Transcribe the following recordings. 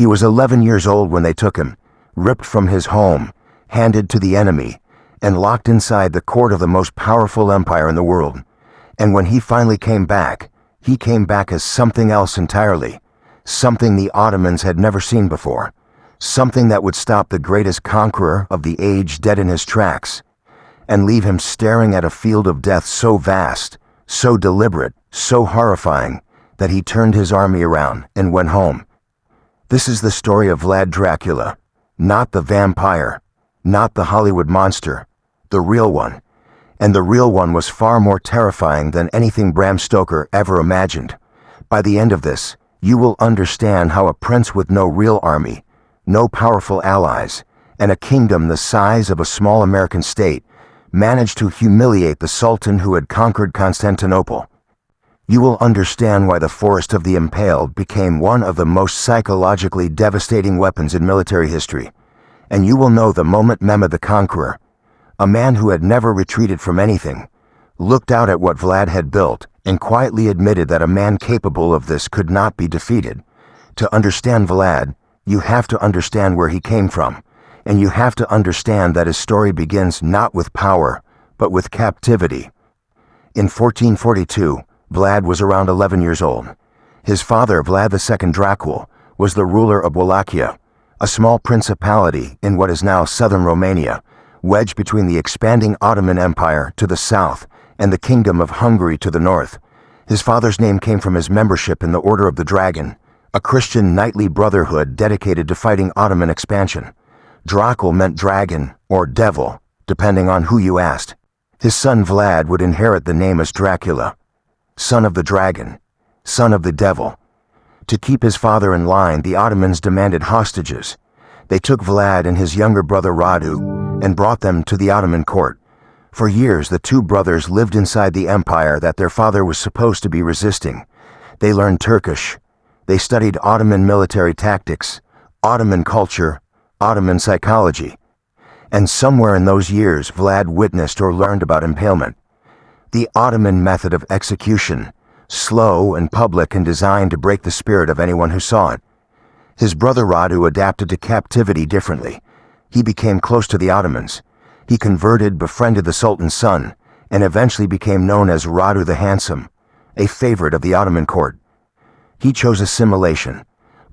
He was 11 years old when they took him, ripped from his home, handed to the enemy, and locked inside the court of the most powerful empire in the world. And when he finally came back, he came back as something else entirely, something the Ottomans had never seen before, something that would stop the greatest conqueror of the age dead in his tracks, and leave him staring at a field of death so vast, so deliberate, so horrifying, that he turned his army around and went home. This is the story of Vlad Dracula, not the vampire, not the Hollywood monster, the real one. And the real one was far more terrifying than anything Bram Stoker ever imagined. By the end of this, you will understand how a prince with no real army, no powerful allies, and a kingdom the size of a small American state managed to humiliate the Sultan who had conquered Constantinople. You will understand why the Forest of the Impaled became one of the most psychologically devastating weapons in military history. And you will know the moment Mehmed the Conqueror, a man who had never retreated from anything, looked out at what Vlad had built and quietly admitted that a man capable of this could not be defeated. To understand Vlad, you have to understand where he came from, and you have to understand that his story begins not with power, but with captivity. In 1442, Vlad was around 11 years old. His father, Vlad II Dracula, was the ruler of Wallachia, a small principality in what is now southern Romania, wedged between the expanding Ottoman Empire to the south and the Kingdom of Hungary to the north. His father's name came from his membership in the Order of the Dragon, a Christian knightly brotherhood dedicated to fighting Ottoman expansion. Dracula meant dragon or devil, depending on who you asked. His son Vlad would inherit the name as Dracula, son of the dragon, son of the devil. To keep his father in line, the Ottomans demanded hostages. They took Vlad and his younger brother Radu and brought them to the Ottoman court. For years, the two brothers lived inside the empire that their father was supposed to be resisting. They learned Turkish. They studied Ottoman military tactics, Ottoman culture, Ottoman psychology. And somewhere in those years, Vlad witnessed or learned about impalement. The Ottoman method of execution, slow and public and designed to break the spirit of anyone who saw it. His brother Radu adapted to captivity differently. He became close to the Ottomans. He converted, befriended the Sultan's son, and eventually became known as Radu the Handsome, a favorite of the Ottoman court. He chose assimilation.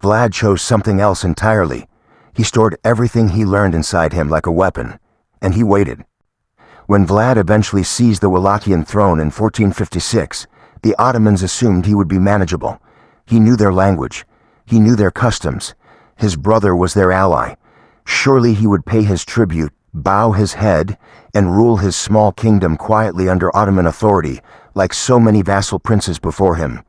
Vlad chose something else entirely. He stored everything he learned inside him like a weapon, and he waited. When Vlad eventually seized the Wallachian throne in 1456, the Ottomans assumed he would be manageable. He knew their language. He knew their customs. His brother was their ally. Surely he would pay his tribute, bow his head, and rule his small kingdom quietly under Ottoman authority, like so many vassal princes before him.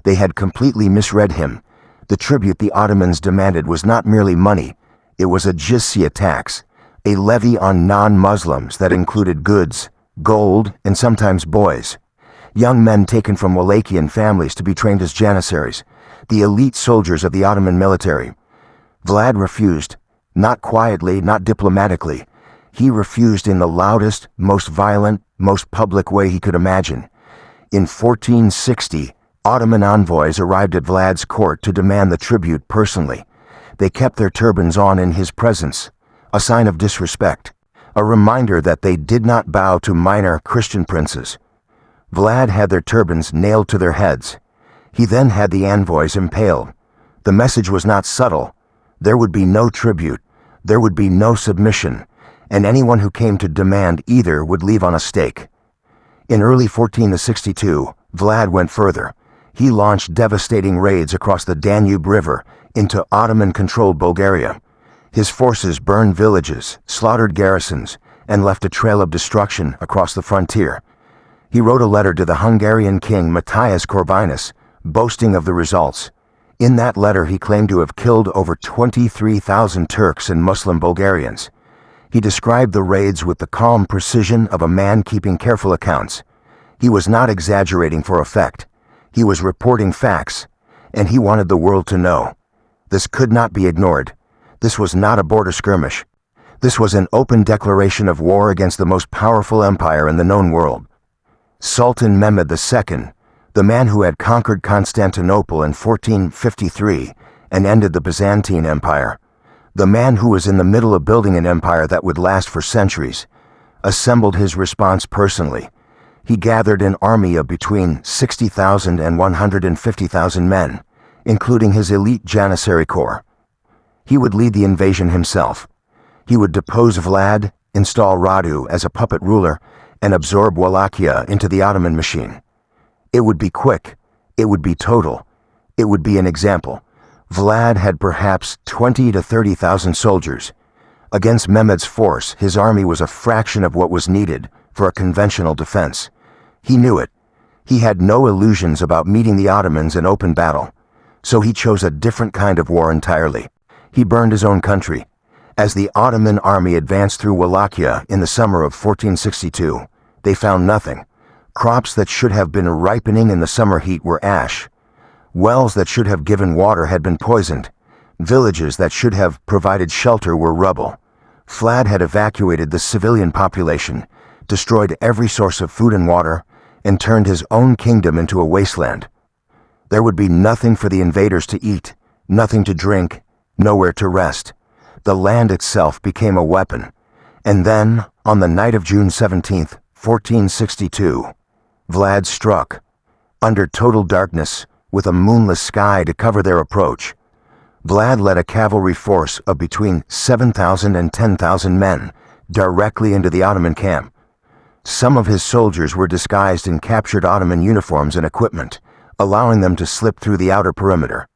They had completely misread him. The tribute the Ottomans demanded was not merely money. It was a jizya tax, a levy on non-Muslims that included goods, gold, and sometimes boys. Young men taken from Wallachian families to be trained as janissaries, the elite soldiers of the Ottoman military. Vlad refused, not quietly, not diplomatically. He refused in the loudest, most violent, most public way he could imagine. In 1460, Ottoman envoys arrived at Vlad's court to demand the tribute personally. They kept their turbans on in his presence, a sign of disrespect, a reminder that they did not bow to minor Christian princes. Vlad had their turbans nailed to their heads. He then had the envoys impaled. The message was not subtle. There would be no tribute, there would be no submission, and anyone who came to demand either would leave on a stake. In early 1462, Vlad went further. He launched devastating raids across the Danube River into Ottoman-controlled Bulgaria. His forces burned villages, slaughtered garrisons, and left a trail of destruction across the frontier. He wrote a letter to the Hungarian king Matthias Corvinus, boasting of the results. In that letter, he claimed to have killed over 23,000 Turks and Muslim Bulgarians. He described the raids with the calm precision of a man keeping careful accounts. He was not exaggerating for effect. He was reporting facts, and he wanted the world to know. This could not be ignored. This was not a border skirmish. This was an open declaration of war against the most powerful empire in the known world. Sultan Mehmed II, the man who had conquered Constantinople in 1453 and ended the Byzantine Empire. The man who was in the middle of building an empire that would last for centuries assembled his response personally. He gathered an army of between 60,000 and 150,000 men, including his elite Janissary corps. He would lead the invasion himself. He would depose Vlad, install Radu as a puppet ruler, and absorb Wallachia into the Ottoman machine. It would be quick. It would be total. It would be an example. Vlad had perhaps 20 to 30,000 soldiers. Against Mehmed's force, his army was a fraction of what was needed for a conventional defense. He knew it. He had no illusions about meeting the Ottomans in open battle, so he chose a different kind of war entirely. He burned his own country. As the Ottoman army advanced through Wallachia in the summer of 1462, they found nothing. Crops that should have been ripening in the summer heat were ash. Wells that should have given water had been poisoned. Villages that should have provided shelter were rubble. Vlad had evacuated the civilian population, destroyed every source of food and water, and turned his own kingdom into a wasteland. There would be nothing for the invaders to eat, nothing to drink, nowhere to rest. The land itself became a weapon. And then, on the night of June 17th, 1462, Vlad struck. Under total darkness, with a moonless sky to cover their approach, Vlad led a cavalry force of between 7,000 and 10,000 men directly into the Ottoman camp. Some of his soldiers were disguised in captured Ottoman uniforms and equipment, allowing them to slip through the outer perimeter.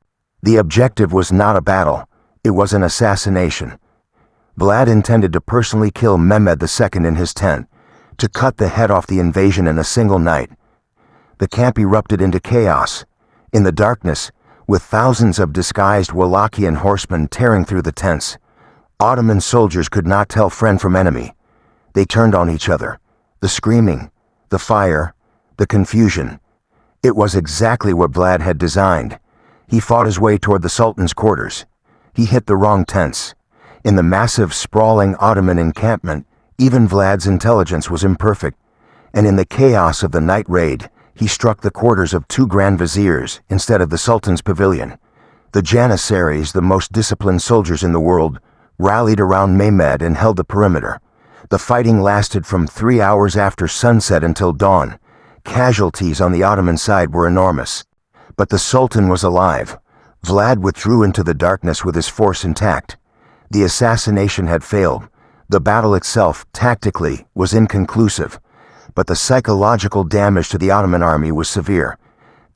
The objective was not a battle, it was an assassination. Vlad intended to personally kill Mehmed II in his tent, to cut the head off the invasion in a single night. The camp erupted into chaos. In the darkness, with thousands of disguised Wallachian horsemen tearing through the tents, Ottoman soldiers could not tell friend from enemy. They turned on each other. The screaming, the fire, the confusion. It was exactly what Vlad had designed. He fought his way toward the Sultan's quarters. He hit the wrong tents. In the massive, sprawling Ottoman encampment, even Vlad's intelligence was imperfect, and in the chaos of the night raid, he struck the quarters of 2 grand viziers instead of the Sultan's pavilion. The Janissaries, the most disciplined soldiers in the world, rallied around Mehmed and held the perimeter. The fighting lasted from 3 hours after sunset until dawn. Casualties on the Ottoman side were enormous. But the Sultan was alive. Vlad withdrew into the darkness with his force intact. The assassination had failed. The battle itself, tactically, was inconclusive. But the psychological damage to the Ottoman army was severe.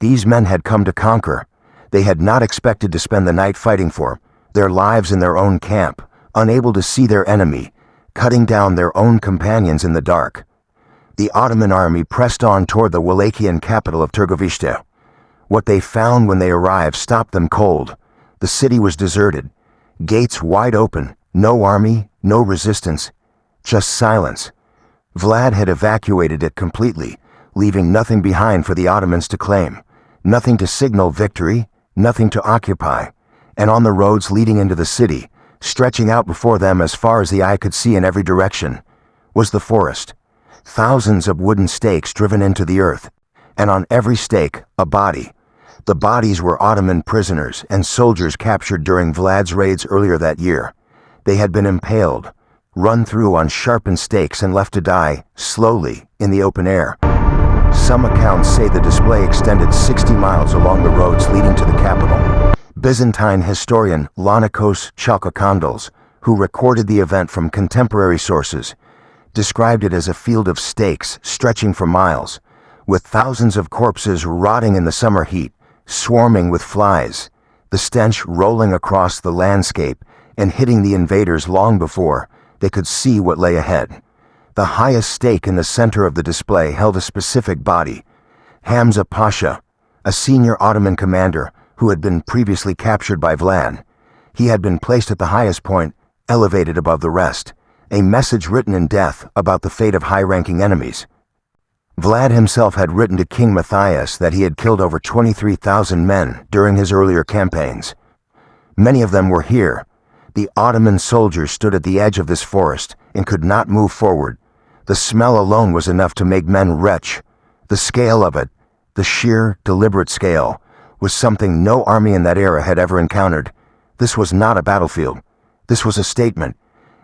These men had come to conquer. They had not expected to spend the night fighting for their lives in their own camp, unable to see their enemy, cutting down their own companions in the dark. The Ottoman army pressed on toward the Wallachian capital of Târgoviște. What they found when they arrived stopped them cold. The city was deserted, gates wide open, no army, no resistance, just silence. Vlad had evacuated it completely, leaving nothing behind for the Ottomans to claim, nothing to signal victory, nothing to occupy. And on the roads leading into the city, stretching out before them as far as the eye could see in every direction, was the forest. Thousands of wooden stakes driven into the earth, and on every stake, a body. The bodies were Ottoman prisoners and soldiers captured during Vlad's raids earlier that year. They had been impaled, run through on sharpened stakes and left to die, slowly, in the open air. Some accounts say the display extended 60 miles along the roads leading to the capital. Byzantine historian Lanikos Chalkokondyles, who recorded the event from contemporary sources, described it as a field of stakes stretching for miles, with thousands of corpses rotting in the summer heat, swarming with flies, the stench rolling across the landscape and hitting the invaders long before they could see what lay ahead. The highest stake in the center of the display held a specific body, Hamza Pasha, a senior Ottoman commander who had been previously captured by Vlad. He had been placed at the highest point, elevated above the rest, a message written in death about the fate of high-ranking enemies. Vlad himself had written to King Matthias that he had killed over 23,000 men during his earlier campaigns. Many of them were here. The Ottoman soldiers stood at the edge of this forest and could not move forward. The smell alone was enough to make men retch. The scale of it, the sheer, deliberate scale, was something no army in that era had ever encountered. This was not a battlefield. This was a statement.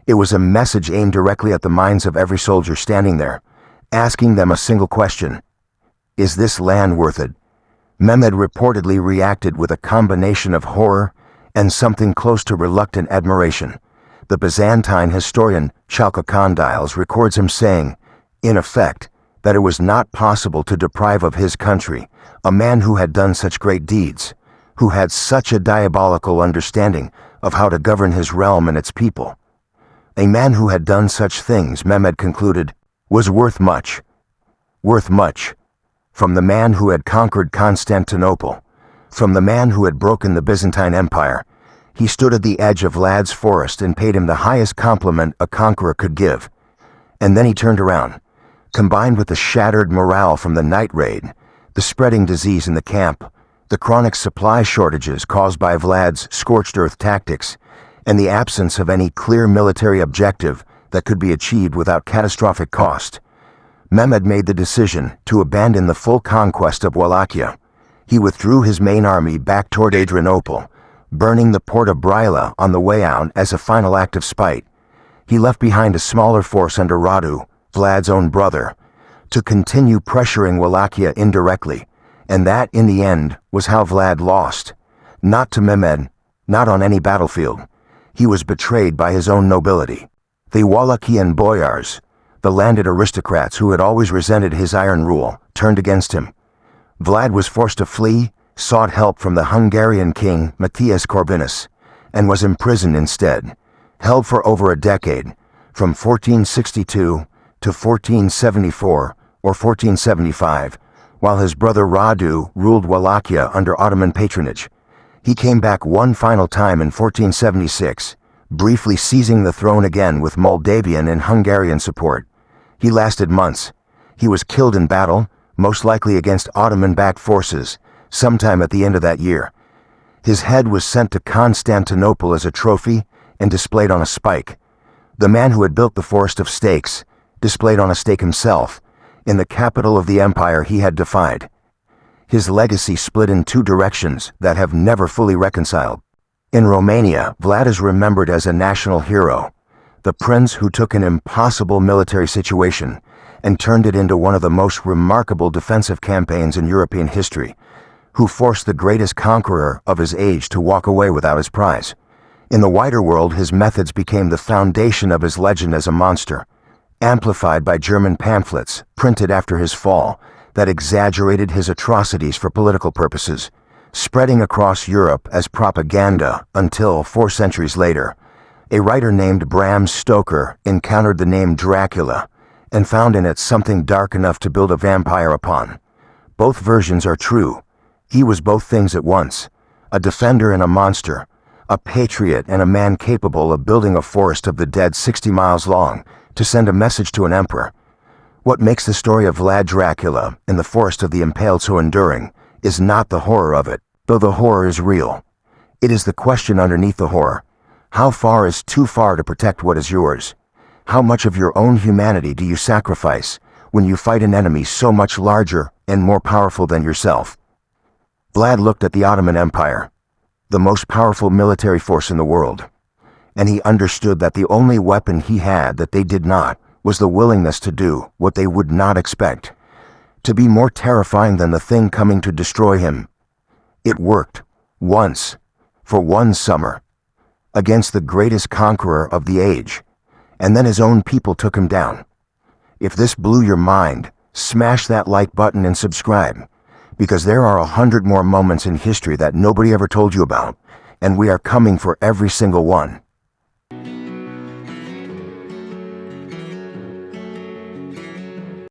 It was a message aimed directly at the minds of every soldier standing there, asking them a single question. Is this land worth it? Mehmed reportedly reacted with a combination of horror and something close to reluctant admiration. The Byzantine historian Chalcondyles records him saying, in effect, that it was not possible to deprive of his country a man who had done such great deeds, who had such a diabolical understanding of how to govern his realm and its people. A man who had done such things, Mehmed concluded, was worth much. Worth much. From the man who had conquered Constantinople, from the man who had broken the Byzantine Empire, he stood at the edge of Vlad's forest and paid him the highest compliment a conqueror could give. And then he turned around. Combined with the shattered morale from the night raid, the spreading disease in the camp, the chronic supply shortages caused by Vlad's scorched-earth tactics, and the absence of any clear military objective that could be achieved without catastrophic cost, Mehmed made the decision to abandon the full conquest of Wallachia. He withdrew his main army back toward Adrianople, burning the port of Brila on the way out as a final act of spite. He left behind a smaller force under Radu, Vlad's own brother, to continue pressuring Wallachia indirectly, and that, in the end, was how Vlad lost. Not to Mehmed, not on any battlefield. He was betrayed by his own nobility. The Wallachian boyars, the landed aristocrats who had always resented his iron rule, turned against him. Vlad was forced to flee, sought help from the Hungarian king Matthias Corvinus, and was imprisoned instead, held for over a decade, from 1462 to 1474 or 1475, while his brother Radu ruled Wallachia under Ottoman patronage. He came back one final time in 1476, briefly seizing the throne again with Moldavian and Hungarian support. He lasted months. He was killed in battle, most likely against Ottoman-backed forces, sometime at the end of that year. His head was sent to Constantinople as a trophy and displayed on a spike. The man who had built the Forest of Stakes displayed on a stake himself, in the capital of the empire he had defied. His legacy split in two directions that have never fully reconciled. In Romania, Vlad is remembered as a national hero, the prince who took an impossible military situation and turned it into one of the most remarkable defensive campaigns in European history, who forced the greatest conqueror of his age to walk away without his prize. In the wider world, his methods became the foundation of his legend as a monster, amplified by German pamphlets printed after his fall that exaggerated his atrocities for political purposes, spreading across Europe as propaganda until, 4 centuries later, a writer named Bram Stoker encountered the name Dracula and found in it something dark enough to build a vampire upon. Both versions are true. He was both things at once, a defender and a monster, a patriot and a man capable of building a forest of the dead 60 miles long to send a message to an emperor. What makes the story of Vlad Dracula in the Forest of the Impaled so enduring is not the horror of it, though the horror is real. It is the question underneath the horror. How far is too far to protect what is yours? How much of your own humanity do you sacrifice when you fight an enemy so much larger and more powerful than yourself? Vlad looked at the Ottoman Empire, the most powerful military force in the world, and he understood that the only weapon he had that they did not was the willingness to do what they would not expect, to be more terrifying than the thing coming to destroy him. It worked, once, for one summer, against the greatest conqueror of the age, and then his own people took him down. If this blew your mind, smash that like button and subscribe, because there are 100 more moments in history that nobody ever told you about, and we are coming for every single one.